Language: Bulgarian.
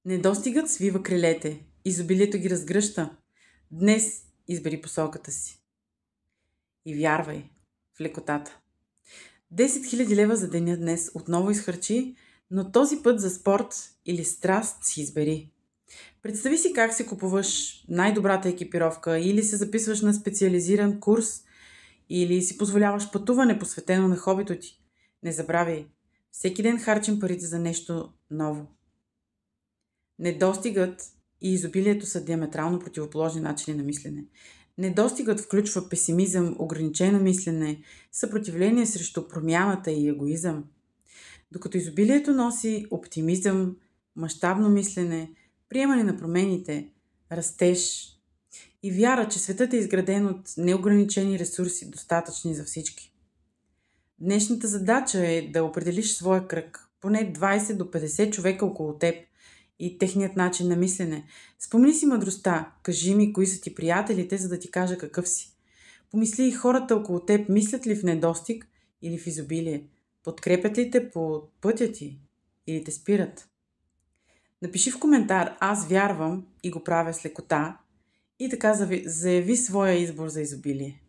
Недостигът свива крилете, изобилието ги разгръща. Днес избери посоката си и вярвай в лекотата. 10 000 лева за деня днес отново изхарчи, но този път за спорт или страст си избери. Представи си как си купуваш най-добрата екипировка или се записваш на специализиран курс или си позволяваш пътуване посветено на хобито ти. Не забравяй, всеки ден харчим парите за нещо ново. Недостигът и изобилието са диаметрално противоположни начини на мислене. Недостигът включва песимизъм, ограничено мислене, съпротивление срещу промяната и егоизъм, докато изобилието носи оптимизъм, мащабно мислене, приемане на промените, растеж и вяра, че светът е изграден от неограничени ресурси, достатъчни за всички. Днешната задача е да определиш своя кръг, поне 20 до 50 човека около теб и техният начин на мислене. Спомни си мъдростта, кажи ми кои са ти приятелите, за да ти кажа какъв си. Помисли и хората около теб мислят ли в недостиг или в изобилие. Подкрепят ли те по пътя ти или те спират? Напиши в коментар "Аз вярвам и го правя с лекота" и така заяви своя избор за изобилие.